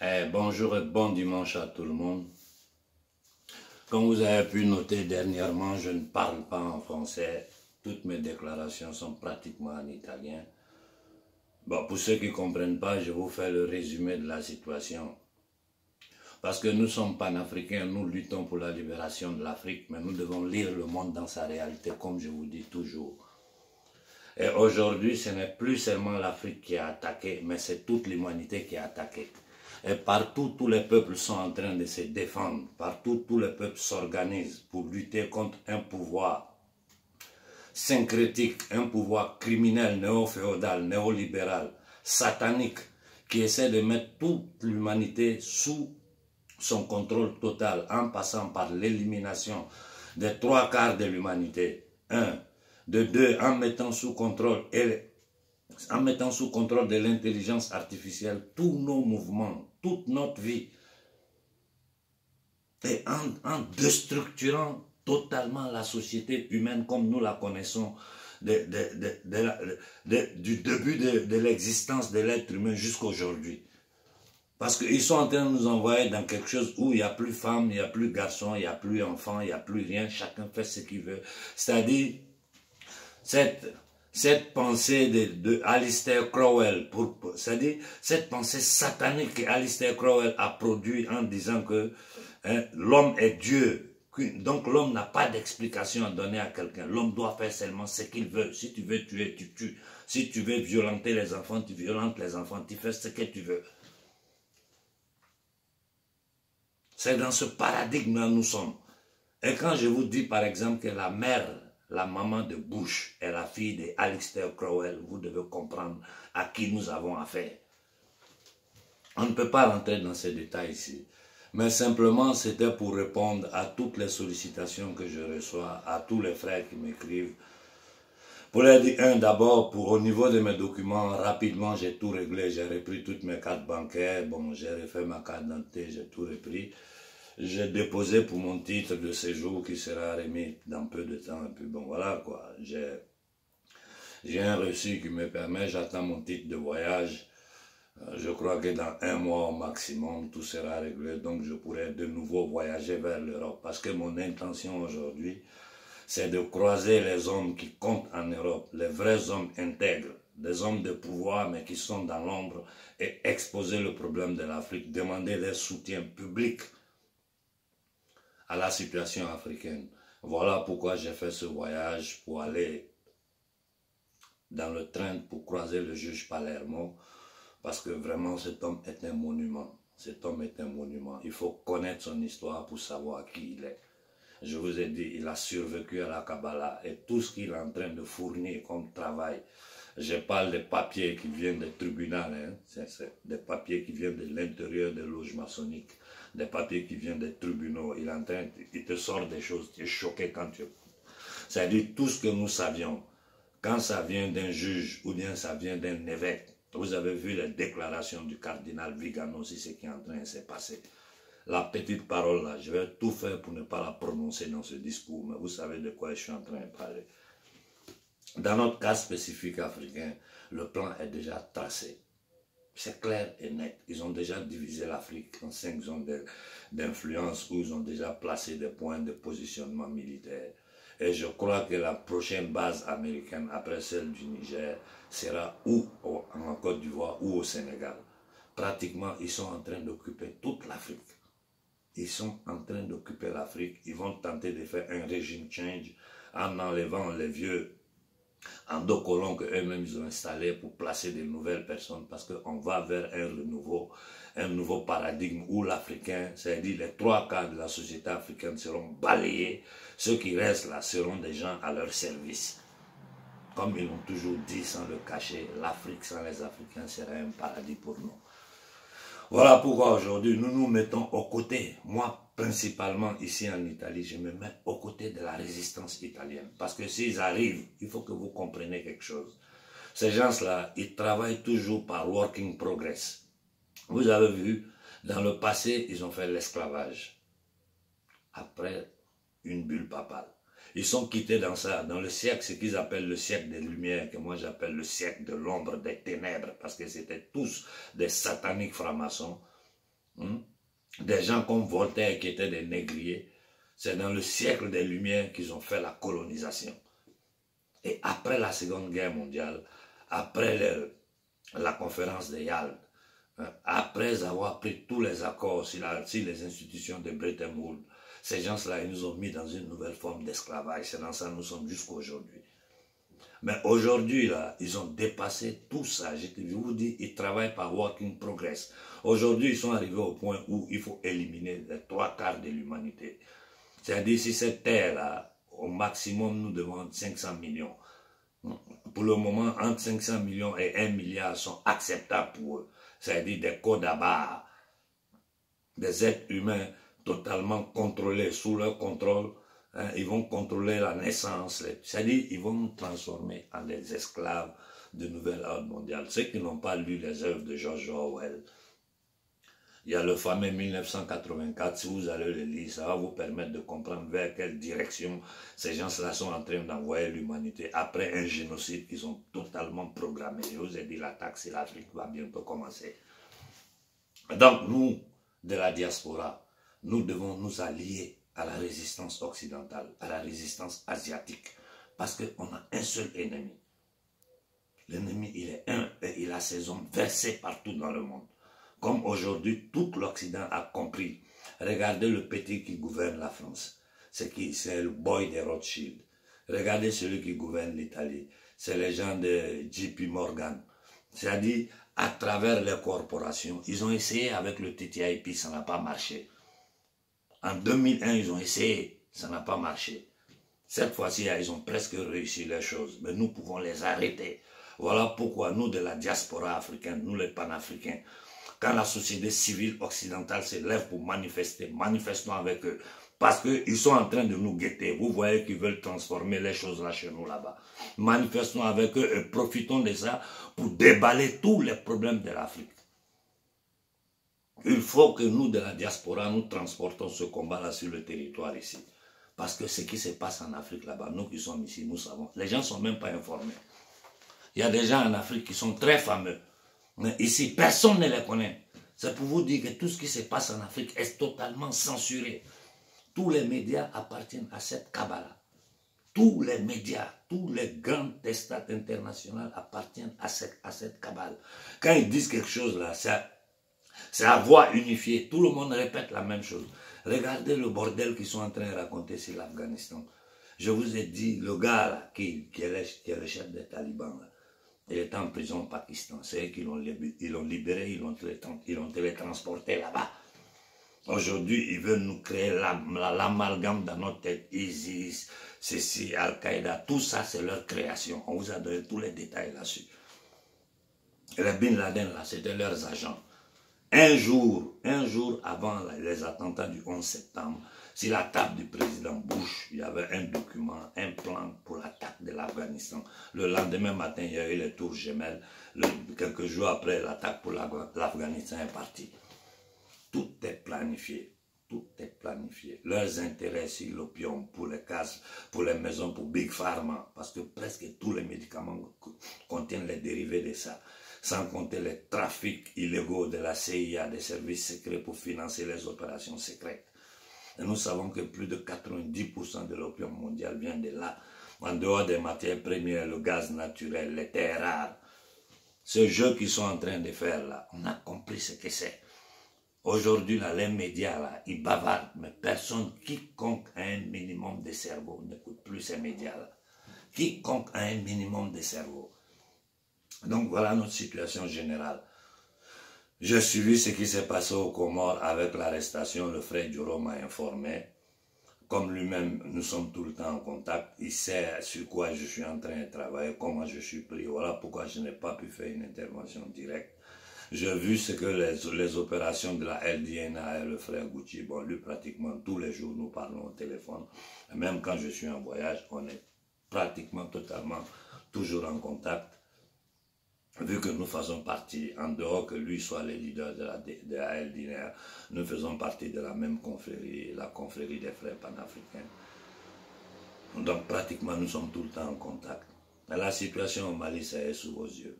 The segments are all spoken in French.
Bonjour et bon dimanche à tout le monde. Comme vous avez pu noter dernièrement, je ne parle pas en français. Toutes mes déclarations sont pratiquement en italien. Bon, pour ceux qui ne comprennent pas, je vous fais le résumé de la situation. Parce que nous sommes panafricains, nous luttons pour la libération de l'Afrique, mais nous devons lire le monde dans sa réalité, comme je vous dis toujours. Et aujourd'hui, ce n'est plus seulement l'Afrique qui est attaquée, mais c'est toute l'humanité qui est attaquée. Et partout, tous les peuples sont en train de se défendre. Partout, tous les peuples s'organisent pour lutter contre un pouvoir syncrétique, un pouvoir criminel, néo-féodal, néolibéral, satanique, qui essaie de mettre toute l'humanité sous son contrôle total, en passant par l'élimination des 3/4 de l'humanité. De deux, en mettant sous contrôle de l'intelligence artificielle tous nos mouvements, toute notre vie, et en déstructurant totalement la société humaine comme nous la connaissons du début de l'existence de l'être humain jusqu'à aujourd'hui. Parce qu'ils sont en train de nous envoyer dans quelque chose où il n'y a plus femme, il n'y a plus garçon, il n'y a plus enfant, il n'y a plus rien, chacun fait ce qu'il veut. C'est-à-dire, cette pensée de Alistair Crowell, c'est-à-dire cette pensée satanique que Alistair Crowell a produit en disant que l'homme est Dieu. Donc l'homme n'a pas d'explication à donner à quelqu'un. L'homme doit faire seulement ce qu'il veut. Si tu veux tuer, tu tues. Si tu veux violenter les enfants, tu violentes les enfants. Tu fais ce que tu veux. C'est dans ce paradigme-là nous sommes. Et quand je vous dis par exemple que la mère, la maman de Bush est la fille de Alistair Crowell, vous devez comprendre à qui nous avons affaire. On ne peut pas rentrer dans ces détails ici. Mais simplement, c'était pour répondre à toutes les sollicitations que je reçois, à tous les frères qui m'écrivent. Pour les dire, d'abord, au niveau de mes documents, rapidement, j'ai tout réglé. J'ai repris toutes mes cartes bancaires. Bon, j'ai refait ma carte d'identité, j'ai tout repris. J'ai déposé pour mon titre de séjour qui sera remis dans peu de temps. Et puis bon, voilà quoi. J'ai un reçu qui me permet, j'attends mon titre de voyage. Je crois que dans 1 mois au maximum, tout sera réglé. Donc je pourrai de nouveau voyager vers l'Europe. Parce que mon intention aujourd'hui, c'est de croiser les hommes qui comptent en Europe, les vrais hommes intègres, des hommes de pouvoir mais qui sont dans l'ombre, et exposer le problème de l'Afrique, demander des soutiens publics à la situation africaine. Voilà pourquoi j'ai fait ce voyage, pour aller dans le train pour croiser le juge Palermo, parce que vraiment cet homme est un monument. Cet homme est un monument. Il faut connaître son histoire pour savoir qui il est. Je vous ai dit, il a survécu à la Kabbalah et tout ce qu'il est en train de fournir comme travail. Je parle des papiers qui viennent des tribunaux, hein. C'est des papiers qui viennent de l'intérieur des loges maçonniques, des papiers qui viennent des tribunaux. Il te sort des choses, tu es choqué quand tu écoutes. C'est-à-dire tout ce que nous savions, quand ça vient d'un juge ou bien ça vient d'un évêque. Vous avez vu les déclarations du cardinal Vigano, c'est ce qui est en train de se passer. La petite parole là, je vais tout faire pour ne pas la prononcer dans ce discours, mais vous savez de quoi je suis en train de parler. Dans notre cas spécifique africain, le plan est déjà tracé. C'est clair et net. Ils ont déjà divisé l'Afrique en 5 zones d'influence où ils ont déjà placé des points de positionnement militaire. Et je crois que la prochaine base américaine, après celle du Niger, sera ou en Côte d'Ivoire ou au Sénégal. Pratiquement, ils sont en train d'occuper toute l'Afrique. Ils sont en train d'occuper l'Afrique. Ils vont tenter de faire un régime change en enlevant les vieux endocollants qu'eux-mêmes ils ont installés pour placer de nouvelles personnes, parce qu'on va vers un nouveau paradigme où l'Africain, c'est-à-dire les 3/4 de la société africaine seront balayés. Ceux qui restent là seront des gens à leur service. Comme ils l'ont toujours dit sans le cacher, l'Afrique sans les Africains serait un paradis pour nous. Voilà pourquoi aujourd'hui nous nous mettons aux côtés. Moi, principalement ici en Italie, je me mets aux côtés de la résistance italienne. Parce que s'ils arrivent, il faut que vous compreniez quelque chose. Ces gens-là, ils travaillent toujours par working progress. Vous avez vu, dans le passé, ils ont fait l'esclavage. Après une bulle papale. Ils sont quittés dans ça, dans le siècle, ce qu'ils appellent le siècle des Lumières, que moi j'appelle le siècle de l'ombre, des ténèbres, parce que c'était tous des sataniques francs-maçons. hein. Des gens comme Voltaire qui étaient des négriers. C'est dans le siècle des Lumières qu'ils ont fait la colonisation. Et après la Seconde Guerre mondiale, après la conférence de Yalta, après avoir pris tous les accords sur les institutions de Bretton Woods, ces gens-là, ils nous ont mis dans une nouvelle forme d'esclavage. C'est dans ça que nous sommes jusqu'à aujourd'hui. Mais aujourd'hui, là, ils ont dépassé tout ça. Je vous dis, ils travaillent par work in progress. Aujourd'hui, ils sont arrivés au point où il faut éliminer les 3/4 de l'humanité. C'est-à-dire, si cette terre-là, au maximum, nous devons 500 millions. Pour le moment, entre 500 millions et 1 milliard sont acceptables pour eux. C'est-à-dire des codes à barre, des êtres humains totalement contrôlés, sous leur contrôle. Hein, ils vont contrôler la naissance. C'est-à-dire, ils vont nous transformer en des esclaves de nouvel ordre mondial. Ceux qui n'ont pas lu les œuvres de George Orwell, il y a le fameux 1984, si vous allez le lire, ça va vous permettre de comprendre vers quelle direction ces gens-là sont en train d'envoyer l'humanité après un génocide qu'ils ont totalement programmé. Je vous ai dit, l'attaque sur l'Afrique va bientôt commencer. Donc nous, de la diaspora, nous devons nous allier à la résistance occidentale, à la résistance asiatique, parce qu'on a un seul ennemi. L'ennemi, il est un et il a ses hommes versés partout dans le monde. Comme aujourd'hui, tout l'Occident a compris. Regardez le petit qui gouverne la France. C'est le boy de Rothschild. Regardez celui qui gouverne l'Italie. C'est les gens de JP Morgan. C'est-à-dire, à travers les corporations, ils ont essayé avec le TTIP, ça n'a pas marché. En 2001, ils ont essayé, ça n'a pas marché. Cette fois-ci, ils ont presque réussi les choses, mais nous pouvons les arrêter. Voilà pourquoi nous, de la diaspora africaine, nous les panafricains, quand la société civile occidentale se lève pour manifester, manifestons avec eux. Parce qu'ils sont en train de nous guetter. Vous voyez qu'ils veulent transformer les choses là chez nous là-bas. Manifestons avec eux et profitons de ça pour déballer tous les problèmes de l'Afrique. Il faut que nous, de la diaspora, nous transportons ce combat-là sur le territoire ici. Parce que ce qui se passe en Afrique là-bas, nous qui sommes ici, nous savons. Les gens ne sont même pas informés. Il y a des gens en Afrique qui sont très fameux. Mais ici, personne ne les connaît. C'est pour vous dire que tout ce qui se passe en Afrique est totalement censuré. Tous les médias appartiennent à cette cabale. Tous les médias, tous les grands testats internationaux appartiennent à cette cabale. Quand ils disent quelque chose là, c'est à voix unifiée. Tout le monde répète la même chose. Regardez le bordel qu'ils sont en train de raconter sur l'Afghanistan. Je vous ai dit, le gars là, qui est le chef des talibans, là, il est en prison au Pakistan. C'est eux qui l'ont libéré, ils l'ont télétransporté là-bas. Aujourd'hui, ils veulent nous créer l'amalgame dans notre tête. ISIS, ceci, Al-Qaïda, tout ça, c'est leur création. On vous a donné tous les détails là-dessus. Et les Bin Laden, là, c'était leurs agents. Un jour avant les attentats du 11 septembre, sur la table du président Bush, il y avait un document, un plan pour l'attaque de l'Afghanistan. Le lendemain matin, il y a eu les tours gemelles. Quelques jours après, l'attaque pour l'Afghanistan est partie. Tout est planifié. Tout est planifié. Leurs intérêts sur l'opium, pour les cases, pour les maisons, pour Big Pharma, parce que presque tous les médicaments contiennent les dérivés de ça. Sans compter les trafics illégaux de la CIA, des services secrets pour financer les opérations secrètes. Et nous savons que plus de 90% de l'opium mondial vient de là. En dehors des matières premières, le gaz naturel, les terres rares. Ce jeu qu'ils sont en train de faire là, on a compris ce que c'est. Aujourd'hui, les médias, là, ils bavardent, mais personne, quiconque a un minimum de cerveau, n'écoute plus ces médias-là. Quiconque a un minimum de cerveau. Donc voilà notre situation générale. J'ai suivi ce qui s'est passé aux Comores avec l'arrestation. Le frère Djoro m'a informé. Comme lui-même, nous sommes tout le temps en contact. Il sait sur quoi je suis en train de travailler, comment je suis pris. Voilà pourquoi je n'ai pas pu faire une intervention directe. J'ai vu ce que les opérations de la LDNA et le frère Gucci, bon, lui pratiquement tous les jours nous parlons au téléphone. Et même quand je suis en voyage, on est pratiquement totalement toujours en contact. Vu que nous faisons partie, en dehors que lui soit le leader de la LDNA, nous faisons partie de la même confrérie, la confrérie des frères panafricains. Donc pratiquement nous sommes tout le temps en contact. Mais la situation au Mali, ça est sous vos yeux.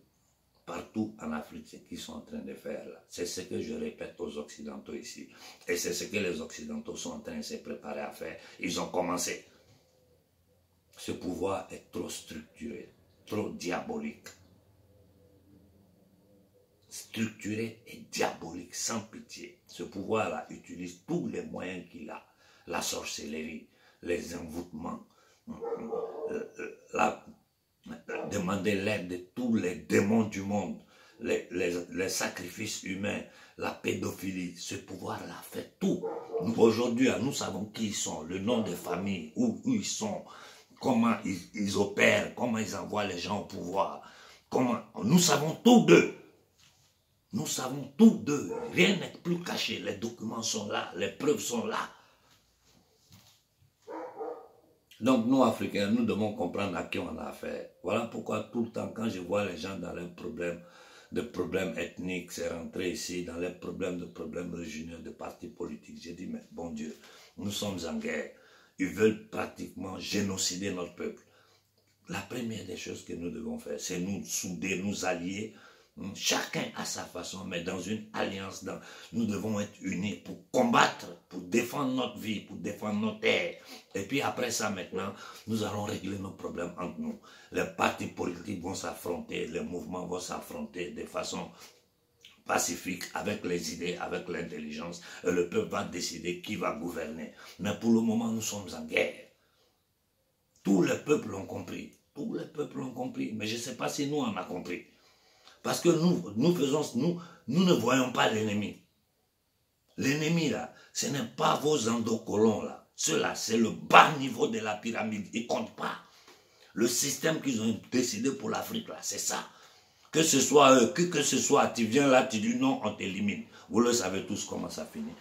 partout en Afrique, ce qu'ils sont en train de faire là. C'est ce que je répète aux Occidentaux ici. Et c'est ce que les Occidentaux sont en train de se préparer à faire. Ils ont commencé. Ce pouvoir est trop structuré, trop diabolique. Structuré et diabolique, sans pitié. Ce pouvoir-là utilise tous les moyens qu'il a. La sorcellerie, les envoûtements, demander l'aide de tous les démons du monde, les sacrifices humains, la pédophilie. Ce pouvoir-là fait tout. Aujourd'hui, nous savons qui ils sont, le nom des familles, où ils sont, comment ils opèrent, comment ils envoient les gens au pouvoir. Nous savons tout d'eux. Nous savons tout d'eux. Rien n'est plus caché. Les documents sont là, les preuves sont là. Donc nous, Africains, nous devons comprendre à qui on a affaire. Voilà pourquoi tout le temps, quand je vois les gens dans leurs problèmes ethniques, c'est rentré ici, dans les problèmes régionaux, de partis politiques, j'ai dit, mais bon Dieu, nous sommes en guerre. Ils veulent pratiquement génocider notre peuple. La première des choses que nous devons faire, c'est nous souder, nous allier. Chacun à sa façon, mais dans une alliance, nous devons être unis pour combattre, pour défendre notre vie, pour défendre nos terres. Et puis après ça, maintenant, nous allons régler nos problèmes entre nous. Les partis politiques vont s'affronter, les mouvements vont s'affronter de façon pacifique, avec les idées, avec l'intelligence, et le peuple va décider qui va gouverner. Mais pour le moment, nous sommes en guerre. Tous les peuples l'ont compris. Tous les peuples l'ont compris. Mais je ne sais pas si nous on a compris. Parce que nous ne voyons pas l'ennemi. L'ennemi là, ce n'est pas vos endocolons là. Ceux-là, c'est le bas niveau de la pyramide. Ils ne comptent pas. Le système qu'ils ont décidé pour l'Afrique là, c'est ça. Que ce soit eux, que ce soit, tu viens là, tu dis non, on t'élimine. Vous le savez tous comment ça finit.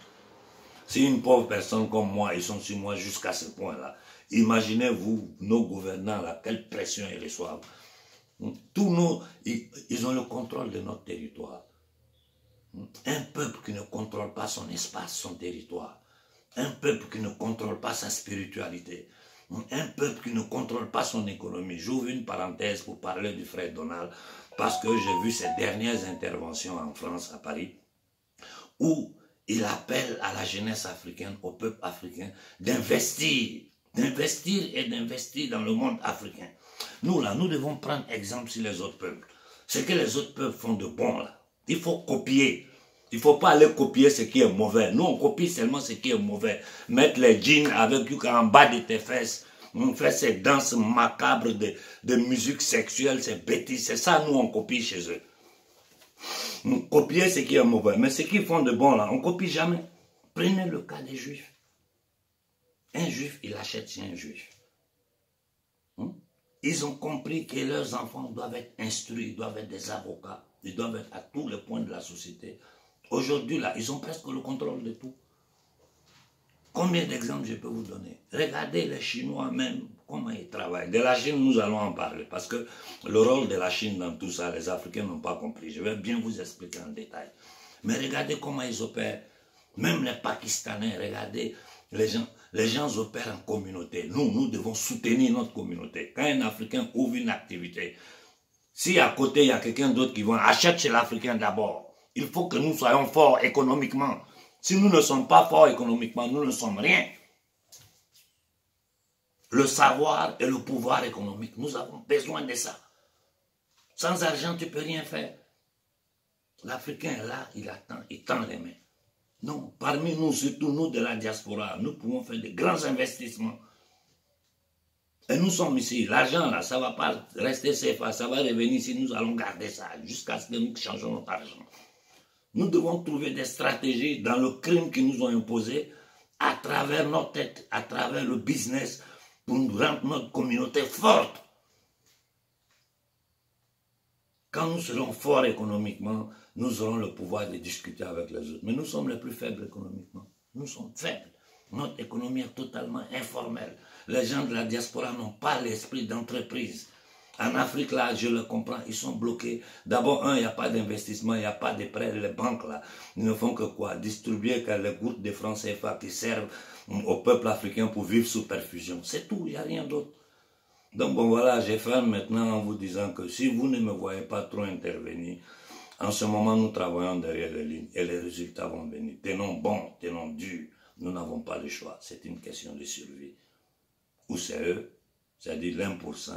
Si une pauvre personne comme moi, ils sont sur moi jusqu'à ce point-là, imaginez-vous, nos gouvernants là, quelle pression ils reçoivent. Ils ont le contrôle de notre territoire. Un peuple qui ne contrôle pas son espace, son territoire. Un peuple qui ne contrôle pas sa spiritualité. Un peuple qui ne contrôle pas son économie. J'ouvre une parenthèse pour parler du frère Donald, parce que j'ai vu ses dernières interventions en France, à Paris, où il appelle à la jeunesse africaine, au peuple africain, d'investir et d'investir dans le monde africain. Nous, là, nous devons prendre exemple sur les autres peuples. Ce que les autres peuples font de bon, là, il faut copier. Il ne faut pas aller copier ce qui est mauvais. Nous, on copie seulement ce qui est mauvais. Mettre les jeans avec en bas de tes fesses. On fait ces danses macabres de musique sexuelle, ces bêtises. C'est ça, nous, on copie chez eux. On copie ce qui est mauvais. Mais ce qu'ils font de bon, là, on ne copie jamais. Prenez le cas des juifs. Un juif, il achète chez un juif. Ils ont compris que leurs enfants doivent être instruits, ils doivent être des avocats, ils doivent être à tous les points de la société. Aujourd'hui, là, ils ont presque le contrôle de tout. Combien d'exemples je peux vous donner? Regardez les Chinois même, comment ils travaillent. De la Chine, nous allons en parler, parce que le rôle de la Chine dans tout ça, les Africains n'ont pas compris. Je vais bien vous expliquer en détail. Mais regardez comment ils opèrent. Même les Pakistanais, regardez, les gens opèrent en communauté. Nous devons soutenir notre communauté. Quand un Africain ouvre une activité, si à côté il y a quelqu'un d'autre qui va acheter chez l'Africain d'abord, il faut que nous soyons forts économiquement. Si nous ne sommes pas forts économiquement, nous ne sommes rien. Le savoir et le pouvoir économique, nous avons besoin de ça. Sans argent, tu ne peux rien faire. L'Africain est là, il attend, il tend les mains. Non, parmi nous, surtout nous de la diaspora, nous pouvons faire de grands investissements. Et nous sommes ici. L'argent, là, ça ne va pas rester CFA, ça va revenir si nous allons garder ça jusqu'à ce que nous changeons notre argent. Nous devons trouver des stratégies dans le crime qu'ils nous ont imposé à travers notre tête, à travers le business, pour nous rendre notre communauté forte. Quand nous serons forts économiquement, nous aurons le pouvoir de discuter avec les autres. Mais nous sommes les plus faibles économiquement. Nous sommes faibles. Notre économie est totalement informelle. Les gens de la diaspora n'ont pas l'esprit d'entreprise. En Afrique, là, je le comprends, ils sont bloqués. D'abord, il n'y a pas d'investissement, il n'y a pas de prêts. Les banques, là, ils ne font que quoi? Distribuer les gouttes de francs CFA qui servent au peuple africain pour vivre sous perfusion. C'est tout, il n'y a rien d'autre. Donc bon voilà, j'ai fait maintenant en vous disant que si vous ne me voyez pas trop intervenir, en ce moment nous travaillons derrière les lignes et les résultats vont venir. Tenons bon, tenons dur, nous n'avons pas le choix, c'est une question de survie. Ou c'est eux, c'est-à-dire l'1%,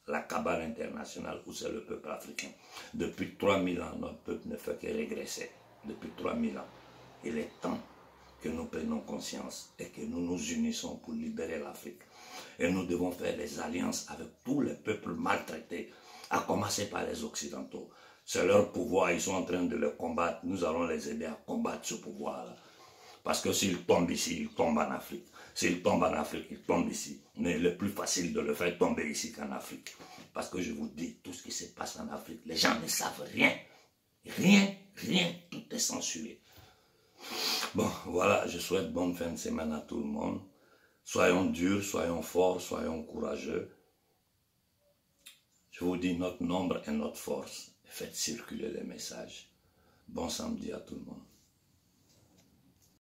la cabale internationale, ou c'est le peuple africain. Depuis 3000 ans, notre peuple ne fait que régresser. Depuis 3000 ans. Il est temps que nous prenions conscience et que nous nous unissons pour libérer l'Afrique. Et nous devons faire des alliances avec tous les peuples maltraités, à commencer par les Occidentaux. C'est leur pouvoir, ils sont en train de le combattre. Nous allons les aider à combattre ce pouvoir-là. Parce que s'ils tombent ici, ils tombent en Afrique. S'ils tombent en Afrique, ils tombent ici. Mais il est plus facile de le faire tomber ici qu'en Afrique. Parce que je vous dis, tout ce qui se passe en Afrique, les gens ne savent rien. Rien, tout est censuré. Bon, voilà, je souhaite bonne fin de semaine à tout le monde. Soyons durs, soyons forts, soyons courageux. Je vous dis, notre nombre est notre force. Faites circuler les messages. Bon samedi à tout le monde.